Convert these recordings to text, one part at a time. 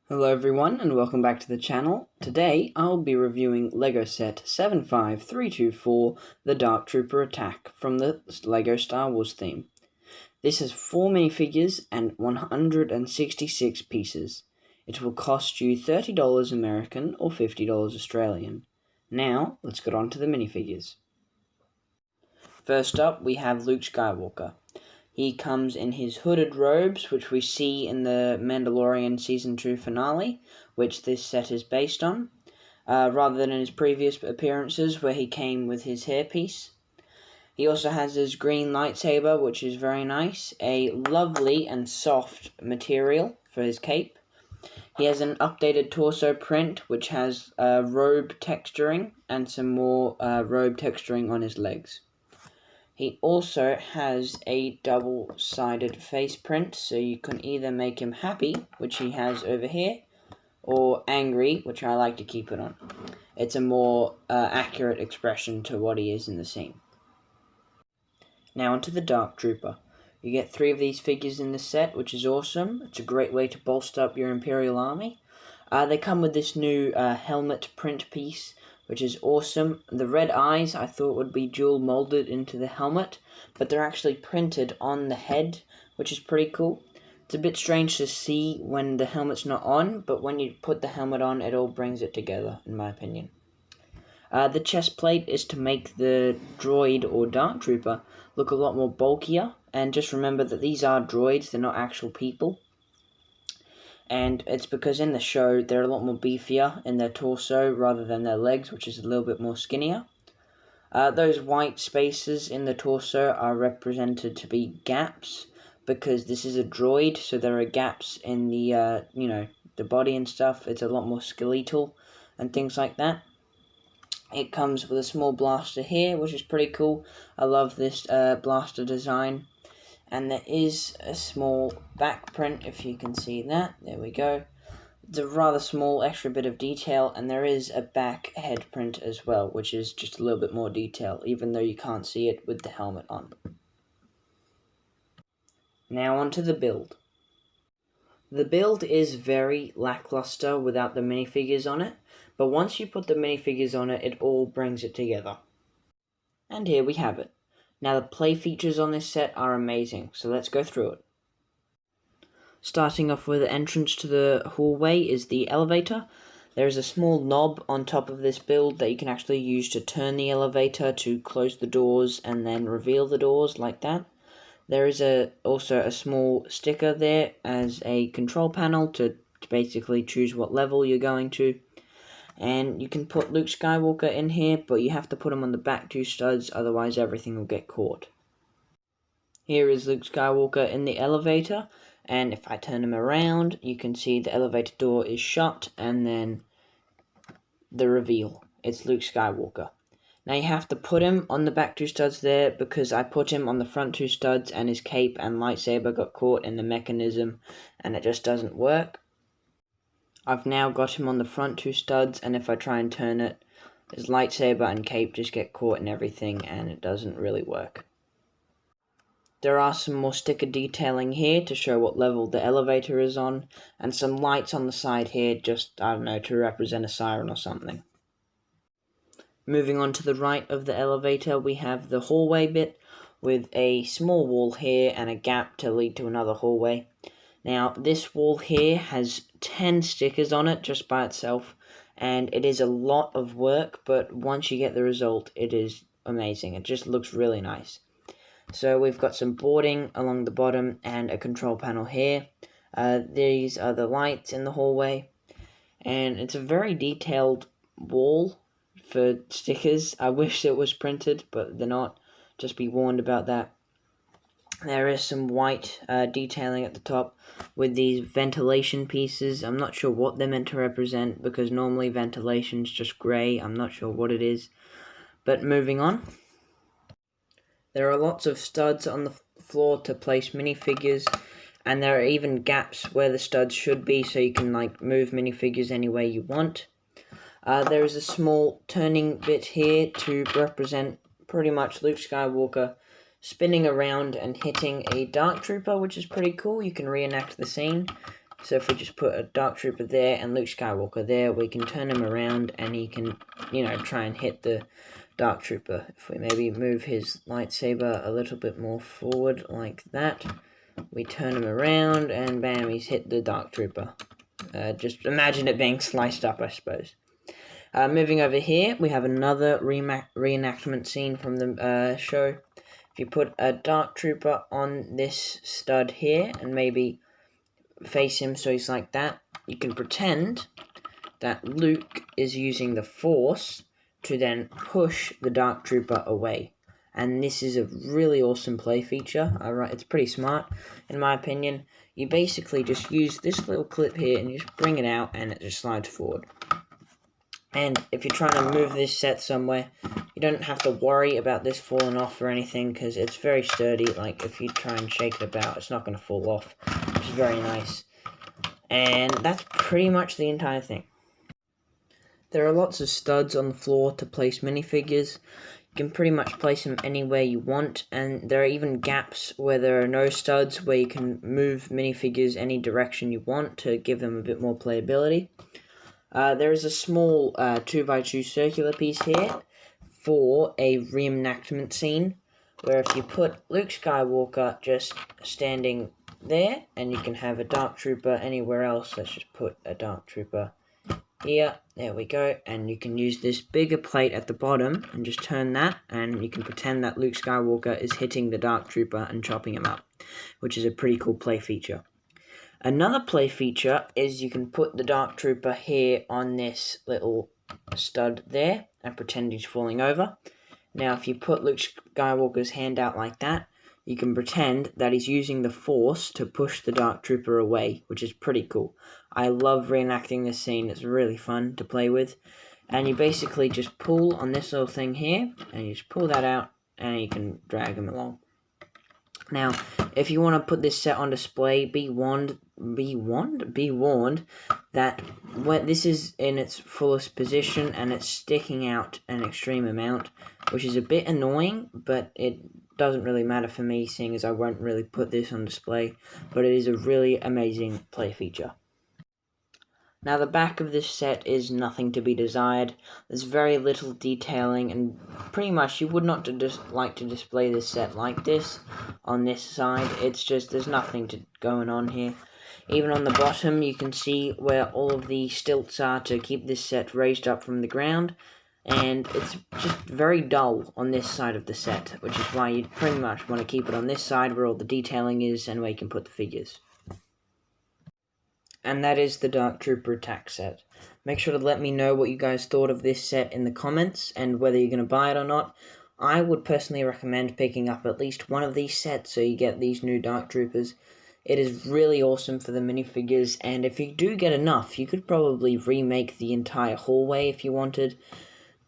Hello everyone and welcome back to the channel. Today I'll be reviewing LEGO set 75324 The Dark Trooper Attack from the LEGO Star Wars theme. This has 4 minifigures and 166 pieces. It will cost you $30 American or $50 Australian. Now let's get on to the minifigures. First up we have Luke Skywalker. He comes in his hooded robes, which we see in the Mandalorian Season 2 finale, which this set is based on, rather than in his previous appearances where he came with his hairpiece. He also has his green lightsaber, which is very nice, a lovely and soft material for his cape. He has an updated torso print, which has robe texturing and some more robe texturing on his legs. He also has a double-sided face print, so you can either make him happy, which he has over here, or angry, which I like to keep it on. It's a more accurate expression to what he is in the scene. Now onto the Dark Trooper. You get 3 of these figures in the set, which is awesome. It's a great way to bolster up your Imperial Army. They come with this new helmet print piece, which is awesome. The red eyes I thought would be dual molded into the helmet, but they're actually printed on the head, which is pretty cool. It's a bit strange to see when the helmet's not on, but when you put the helmet on, it all brings it together, in my opinion. The chest plate is to make the droid or Dark Trooper look a lot more bulkier, and just remember that these are droids, they're not actual people. And it's because in the show they're a lot more beefier in their torso rather than their legs, which is a little bit more skinnier. Those white spaces in the torso are represented to be gaps because this is a droid, so there are gaps in the the body and stuff. It's a lot more skeletal and things like that. It comes with a small blaster here, which is pretty cool. I love this blaster design. And there is a small back print, if you can see that. There we go. It's a rather small extra bit of detail, and there is a back head print as well, which is just a little bit more detail, even though you can't see it with the helmet on. Now onto the build. The build is very lackluster without the minifigures on it, but once you put the minifigures on it, it all brings it together. And here we have it. Now the play features on this set are amazing, so let's go through it. Starting off with the entrance to the hallway is the elevator. There is a small knob on top of this build that you can actually use to turn the elevator to close the doors and then reveal the doors like that. There is also a small sticker there as a control panel to basically choose what level you're going to. And you can put Luke Skywalker in here, but you have to put him on the back 2 studs, otherwise everything will get caught. Here is Luke Skywalker in the elevator, and if I turn him around, you can see the elevator door is shut, and then the reveal. It's Luke Skywalker. Now you have to put him on the back 2 studs there, because I put him on the front 2 studs, and his cape and lightsaber got caught in the mechanism, and it just doesn't work. I've now got him on the front 2 studs, and if I try and turn it, his lightsaber and cape just get caught in everything, and it doesn't really work. There are some more sticker detailing here to show what level the elevator is on, and some lights on the side here, just, I don't know, to represent a siren or something. Moving on to the right of the elevator, we have the hallway bit, with a small wall here and a gap to lead to another hallway. Now, this wall here has 10 stickers on it just by itself, and it is a lot of work, but once you get the result, it is amazing. It just looks really nice. So we've got some boarding along the bottom and a control panel here. These are the lights in the hallway, and it's a very detailed wall for stickers. I wish it was printed, but they're not. Just be warned about that. There is some white detailing at the top with these ventilation pieces. I'm not sure what they're meant to represent because normally ventilation's just grey. I'm not sure what it is. But moving on. There are lots of studs on the floor to place minifigures, and there are even gaps where the studs should be, so you can move minifigures any way you want. There is a small turning bit here to represent pretty much Luke Skywalker spinning around and hitting a Dark Trooper, which is pretty cool. You can reenact the scene. So if we just put a Dark Trooper there and Luke Skywalker there, we can turn him around and he can, try and hit the Dark Trooper. If we maybe move his lightsaber a little bit more forward like that, we turn him around and bam, he's hit the Dark Trooper. Just imagine it being sliced up, I suppose. Moving over here, we have another reenactment scene from the show. If you put a Dark Trooper on this stud here and maybe face him so he's like that, you can pretend that Luke is using the Force to then push the Dark Trooper away. And this is a really awesome play feature. Alright, it's pretty smart, in my opinion. You basically just use this little clip here and you just bring it out and it just slides forward. And if you're trying to move this set somewhere, you don't have to worry about this falling off or anything, because it's very sturdy. Like, if you try and shake it about, it's not going to fall off, which is very nice. And that's pretty much the entire thing. There are lots of studs on the floor to place minifigures. You can pretty much place them anywhere you want, and there are even gaps where there are no studs, where you can move minifigures any direction you want to give them a bit more playability. There is a small 2x2 circular piece here for a reenactment scene, where if you put Luke Skywalker just standing there, and you can have a Dark Trooper anywhere else. Let's just put a Dark Trooper here, there we go, and you can use this bigger plate at the bottom and just turn that, and you can pretend that Luke Skywalker is hitting the Dark Trooper and chopping him up, which is a pretty cool play feature. Another play feature is you can put the Dark Trooper here on this little stud there and pretend he's falling over. Now if you put Luke Skywalker's hand out like that, you can pretend that he's using the Force to push the Dark Trooper away, which is pretty cool. I love reenacting this scene, it's really fun to play with. And you basically just pull on this little thing here, and you just pull that out, and you can drag him along. Now, if you want to put this set on display, be warned that when this is in its fullest position and it's sticking out an extreme amount, which is a bit annoying, but it doesn't really matter for me, seeing as I won't really put this on display, but it is a really amazing play feature. Now, the back of this set is nothing to be desired. There's very little detailing, and pretty much you would not like to display this set like this on this side. It's just, there's nothing going on here. Even on the bottom, you can see where all of the stilts are to keep this set raised up from the ground, and it's just very dull on this side of the set, which is why you pretty much want to keep it on this side where all the detailing is and where you can put the figures. And that is the Dark Trooper attack set. Make sure to let me know what you guys thought of this set in the comments and whether you're going to buy it or not. I would personally recommend picking up at least one of these sets so you get these new Dark Troopers. It is really awesome for the minifigures, and if you do get enough, you could probably remake the entire hallway if you wanted.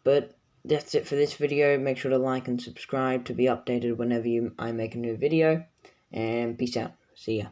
But that's it for this video. Make sure to like and subscribe to be updated whenever I make a new video. And peace out. See ya.